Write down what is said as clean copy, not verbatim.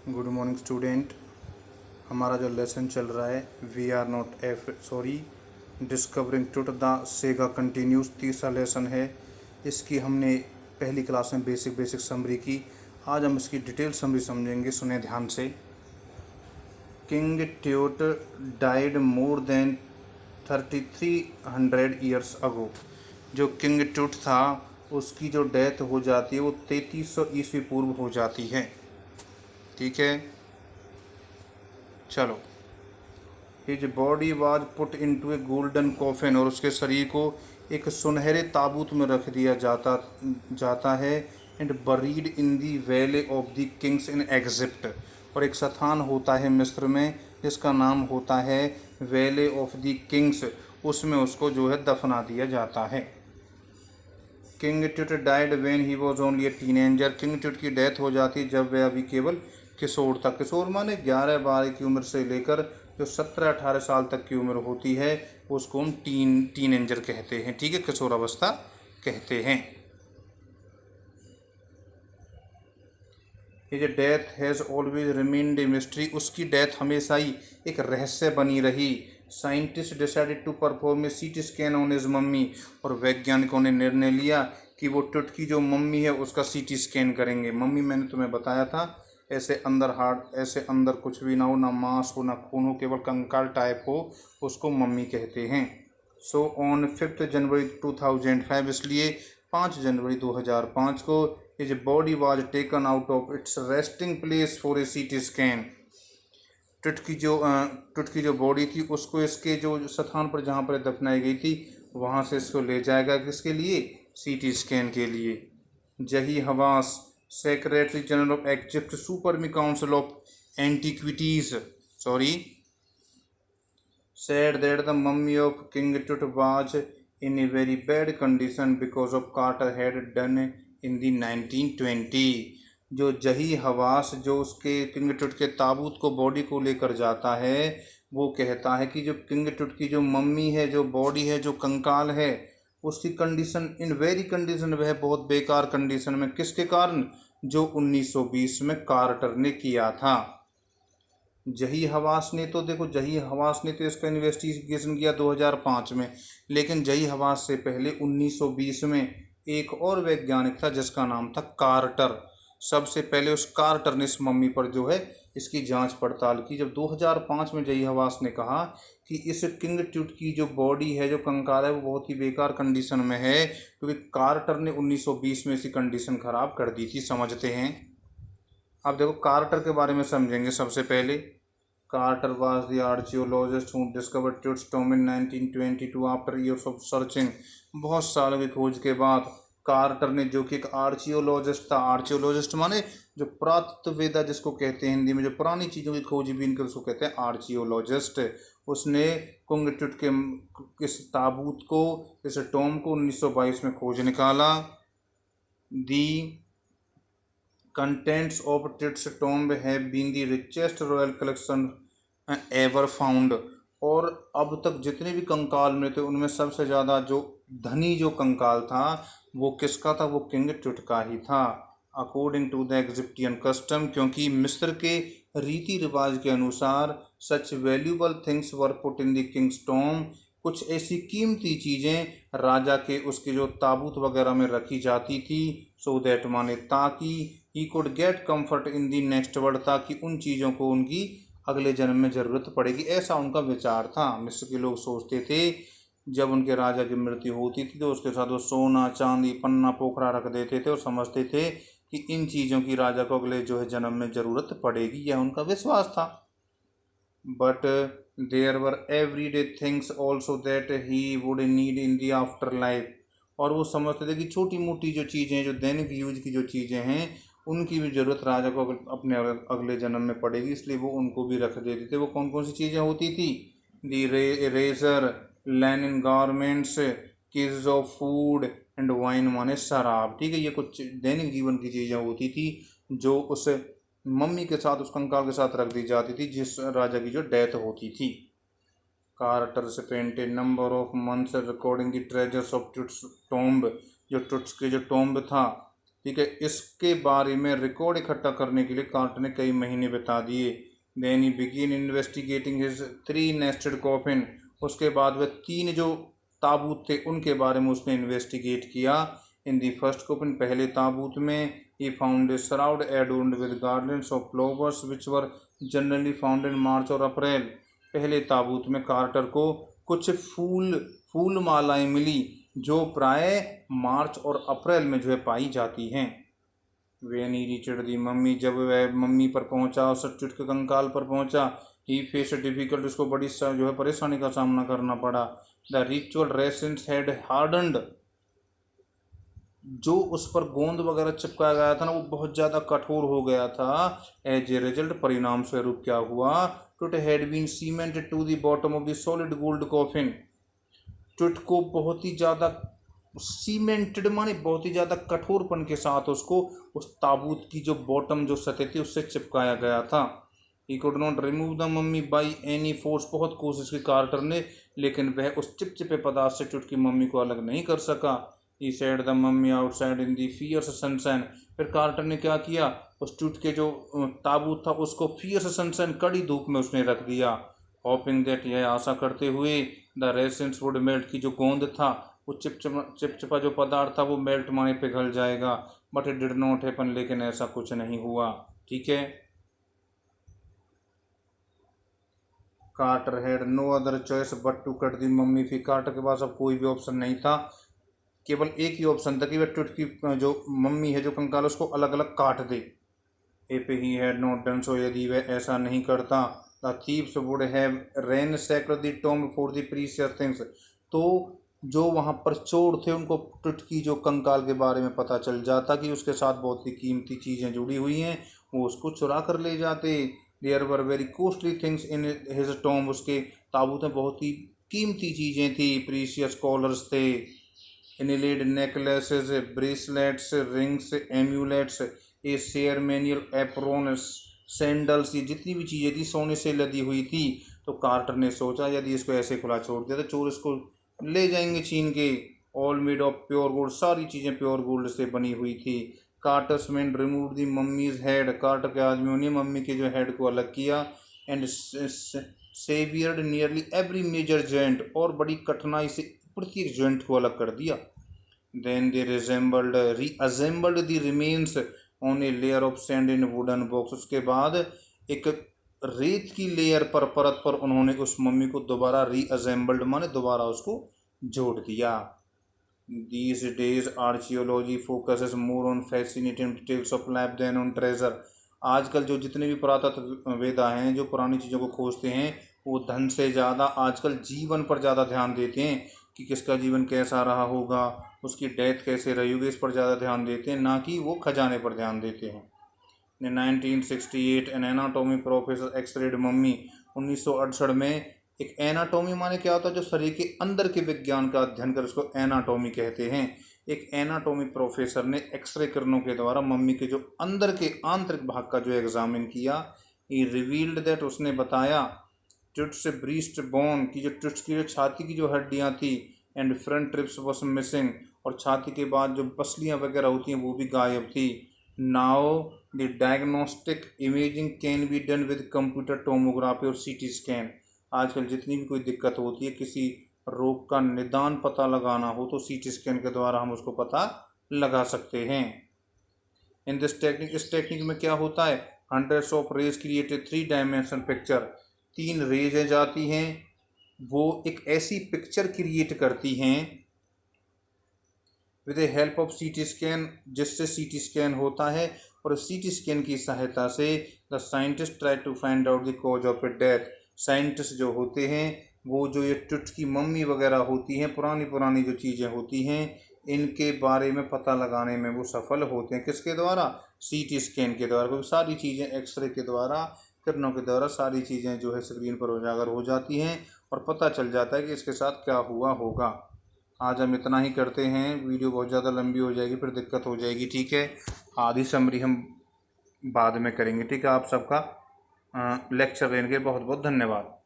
Good morning student. हमारा जो lesson चल रहा है वी आर नॉट डिस्कवरिंग टुट द सेगा कंटिन्यूस, तीसरा लेसन है। इसकी हमने पहली क्लास में बेसिक समरी की। आज हम इसकी डिटेल समरी समझेंगे। सुने ध्यान से। King tweet died more than 3300 years ago. जो किंग ट्यूट था उसकी जो डेथ हो जाती है वो 3300 ईस्वी पूर्व हो जाती है। ठीक है, चलो। His body was put into A golden coffin, और उसके शरीर को एक सुनहरे ताबूत में रख दिया जाता है। And buried in the Valley of the Kings in Egypt, और एक स्थान होता है मिस्र में जिसका नाम होता है वैले ऑफ द किंग्स, उसमें उसको जो है दफना दिया जाता है। King tweet died when he was only A teenager. King tweet की डेथ हो जाती जब वह अभी केवल किशोर था। किशोर माने 11-12 की उम्र से लेकर जो 17-18 साल तक की उम्र होती है उसको हम टीनेजर कहते हैं। ठीक है, किशोर अवस्था कहते हैं। His death has always remained a mystery. उसकी डेथ हमेशा ही एक रहस्य बनी रही। Scientist decided to perform a CT scan on his mummy, और वैज्ञानिकों ने निर्णय लिया कि वो टुट की जो मम्मी है उसका सीटी स्कैन करेंगे। मम्मी मैंने तुम्हें बताया था, ऐसे अंदर हार्ट, ऐसे अंदर कुछ भी ना हो, ना मांस हो, ना खून हो, केवल कंकाल टाइप हो, उसको मम्मी कहते हैं। सो ऑन 5 जनवरी 2005, इसलिए 5 जनवरी 2005 को his body was taken out of its resting place for a CT scan। टुट की जो बॉडी थी उसको इसके जो स्थान पर जहाँ पर दफनाई गई थी वहाँ से इसको ले जाएगा किसके लिए? सीटी स्कैन के लिए। Zahi Hawass, secretary general of Egypt supreme council of antiquities said that the mummy of King Tut was in a very bad condition because of Carter had done in the 1920। जो जही हवास जो उसके king टुट के ताबूत को body को लेकर जाता है वो कहता है कि जो किंग टुट की जो मम्मी है, जो बॉडी है, जो कंकाल है, उसकी कंडीशन इन वेरी कंडीशन, वह बहुत बेकार कंडीशन में। किसके कारण? जो 1920 में कार्टर ने किया था। जही हवास ने तो देखो, जही हवास ने तो इसका इन्वेस्टिगेशन किया 2005 में, लेकिन जही हवास से पहले 1920 में एक और वैज्ञानिक था जिसका नाम था कार्टर। सबसे पहले उस कार्टर ने इस मम्मी पर जो है इसकी जांच पड़ताल की। जब 2005 में जही हवास ने कहा कि इस किंग ट्यूट की जो बॉडी है, जो कंकाल है, वो बहुत ही बेकार कंडीशन में है, क्योंकि कार्टर ने 1920 में इसकी कंडीशन खराब कर दी थी। समझते हैं। अब देखो कार्टर के बारे में समझेंगे। सबसे पहले quarter was the archaeologist who discovered Tut's tomb in 1922 after years of searching। बहुत सालों की खोज के बाद कार्टर ने, जो कि एक आर्चियोलॉजिस्ट था, आर्चियोलॉजिस्ट माने जो पुरातत्ववेदा जिसको कहते हैं हिंदी में, जो पुरानी चीज़ों की खोजबीन कर उसको कहते हैं आर्चियोलॉजिस्ट, उसने किंग ट्यूट के इस ताबूत को, इस टॉम को 1922 में खोज निकाला। दी contents of Tut's tomb have been the richest royal collection ever found। और अब तक जितने भी कंकाल मिले थे उनमें सबसे ज़्यादा जो धनी जो कंकाल था वो किसका था? वो किंग ट्यूट का ही था। According to the Egyptian custom, क्योंकि मिस्र के रीति रिवाज के अनुसार such valuable things were put in the king's tomb, कुछ ऐसी कीमती चीज़ें राजा के उसके जो ताबूत वगैरह में रखी जाती थी। सो दैट माने ताकि he could get comfort in the next world, ताकि उन चीज़ों को उनकी अगले जन्म में ज़रूरत पड़ेगी, ऐसा उनका विचार था। मिस्र के लोग सोचते थे जब उनके राजा की मृत्यु होती थी तो उसके साथ वो सोना, चांदी, पन्ना, पोखरा रख देते थे और समझते थे कि इन चीज़ों की राजा को अगले जो है जन्म में ज़रूरत पड़ेगी, यह उनका विश्वास था। But there were everyday things also that he would need in the afterlife, और वो समझते थे कि छोटी मोटी जो चीज़ें, जो दैनिक यूज की जो चीज़ें हैं, उनकी भी ज़रूरत राजा को अपने अगले जन्म में पड़ेगी, इसलिए वो उनको भी रख देते थे। वो कौन कौन सी चीज़ें होती थी? The razor, linen garments, kegs of food and wine माने शराब। ठीक है, ये कुछ दैनिक जीवन की चीज़ें होती थी जो उस मम्मी के साथ, उस कंकाल के साथ रख दी जाती थी जिस राजा की जो डेथ होती थी। Carter spent a number of months recording the treasures of Tut's tomb. जो टुट्स के जो टॉम्ब था ठीक है। इसके बारे में रिकॉर्ड इकट्ठा करने के लिए कार्टर ने कई महीने बिता दिए। Then he begin investigating his 3 nested coffin. उसके बाद वह 3 जो ताबूत थे उनके बारे में उसने इन्वेस्टिगेट किया। इन दी फर्स्ट कॉफिन, पहले ताबूत में, he found a shroud adorned with garlands of flowers which were generally found in March और अप्रैल। पहले ताबूत में कार्टर को कुछ फूल मालाएं मिली जो प्राय मार्च और अप्रैल में जो है पाई जाती हैं। When he reached the mummy, जब वह मम्मी पर पहुंचा, सचुट के कंकाल पर पहुंचा, ही फेस डिफिकल्ट, उसको बड़ी जो है परेशानी का सामना करना पड़ा। द रिचुअल रेसेंस हैड हार्डन्ड, जो उस पर गोंद वगैरह चिपकाया गया था ना वो बहुत ज़्यादा कठोर हो गया था। एज ए रिजल्ट, परिणाम स्वरूप क्या हुआ, Tut had been cemented to the bottom of the solid gold coffin. Tut को बहुत ही ज़्यादा सीमेंटेड माने बहुत ही ज़्यादा कठोरपन के साथ उसको उस ताबूत की जो बॉटम जो सतह थी उससे चिपकाया गया था। He could not remove the mummy by any force, बहुत कोशिश की कार्टर ने, लेकिन वह उस चिपचिपे पदार्थ से टुट की मम्मी को अलग नहीं कर सका। He said the mummy outside in the fierce sunshine. फिर कार्टर ने क्या किया, उस टूट के जो ताबूत था उसको फियर्स सनशाइन, कड़ी धूप में उसने रख दिया। होपिंग दैट, यह आशा करते हुए, द रेसेंस वुड मेल्ट, की जो गोंद था वो चिपचिपा जो पदार्थ था वो मेल्ट माने पिघल जाएगा। But it did not happen, लेकिन ऐसा कुछ नहीं हुआ। ठीक है। Carter had no other choice but to cut the mummy. फिर कार्टर के पास अब कोई भी ऑप्शन नहीं था, केवल एक ही ऑप्शन था कि वह टुट की जो मम्मी है, जो कंकाल, उसको अलग अलग काट दे। If he had not done so, यदि वह ऐसा नहीं करता, the thieves would have ransacked the tomb for the precious things. तो जो वहाँ पर चोर थे उनको टुट की जो कंकाल के बारे में पता चल जाता कि उसके साथ बहुत ही कीमती चीज़ें जुड़ी हुई हैं, वो उसको चुरा कर ले जाते। There were very costly things in his tomb, उसके ताबूत में बहुत ही कीमती चीज़ें थी, प्रीशियस कॉलर्स थे, inlaid necklaces, bracelets, rings, amulets, a ceremonial aprons, sandals, ये जितनी भी चीज़ें थी सोने से लदी हुई थी। तो कार्टर ने सोचा यदि इसको ऐसे खुला छोड़ दिया तो चोर इसको ले जाएंगे छीन के। All made of pure gold, सारी चीज़ें प्योर गोल्ड से बनी हुई थी। Carter's man remove the mummy's head, कार्टर के आदमियों ने मम्मी के जो हेड को अलग किया। And severed nearly every major joint, और बड़ी कठिनाई से प्रत्येक जॉइंट को अलग कर दिया। Then they reassembled the remains on a layer of sand in wooden box. उसके बाद एक रेत की लेयर पर, परत पर उन्होंने उस मम्मी को दोबारा रीअसेंबल्ड माने दोबारा उसको जोड़ दिया। These days archaeology focuses more on fascinating details of life than on treasure। आजकल जो जितने भी पुरातत्ववेदा हैं जो पुरानी चीज़ों को खोजते हैं वो धन से ज़्यादा आजकल जीवन पर ज़्यादा ध्यान देते हैं कि किसका जीवन कैसा रहा होगा, उसकी डेथ कैसे रही होगी, इस पर ज़्यादा ध्यान देते हैं, ना कि वो खजाने पर ध्यान देते हैं। 1968 एन एनाटॉमी प्रोफेसर एक्सरेड मम्मी। 1968 में एक एनाटॉमी माने क्या होता है, जो शरीर के अंदर के विज्ञान का अध्ययन कर उसको एनाटॉमी कहते हैं। एक एनाटॉमी प्रोफेसर ने एक्सरे किरणों के द्वारा मम्मी के जो अंदर के आंतरिक भाग का जो एग्जामिन किया। ही रिवील्ड दैट, उसने बताया, ट्यूट्स ब्रीस्ट बोन की जो ट्यूट्स की जो छाती की जो हड्डियाँ थी, and front trips was missing, और छाती के बाद जो पसलियाँ वगैरह होती हैं वो भी गायब थी। Now the diagnostic imaging can be done with computer tomography और सीटी स्कैन। आजकल जितनी भी कोई दिक्कत होती है, किसी रोग का निदान पता लगाना हो तो सीटी स्कैन के द्वारा हम उसको पता लगा सकते हैं। इन दिस टेक्निक, इस टेक्निक में क्या होता है, hundreds of rays created 3 dimension picture, 3 rays जाती हैं, वो एक ऐसी पिक्चर क्रिएट करती हैं with the help of CT scan, जिससे सीटी स्कैन होता है, और सीटी स्कैन की सहायता से the scientist try to find out the cause of a death. Scientist जो होते हैं वो जो ये टुट की मम्मी वगैरह होती हैं, पुरानी पुरानी जो चीज़ें होती हैं, इनके बारे में पता लगाने में वो सफल होते हैं। किसके द्वारा, सीटी स्कैन के द्वारा, क्योंकि सारी चीज़ें एक्सरे के द्वारा, किरणों के द्वारा सारी चीज़ें जो है स्क्रीन पर उजागर हो जाती हैं और पता चल जाता है कि इसके साथ क्या हुआ होगा। आज हम इतना ही करते हैं, वीडियो बहुत ज़्यादा लंबी हो जाएगी, फिर दिक्कत हो जाएगी। ठीक है, आधी समरी हम बाद में करेंगे। ठीक है, आप सबका लेक्चर लेने के बहुत बहुत धन्यवाद।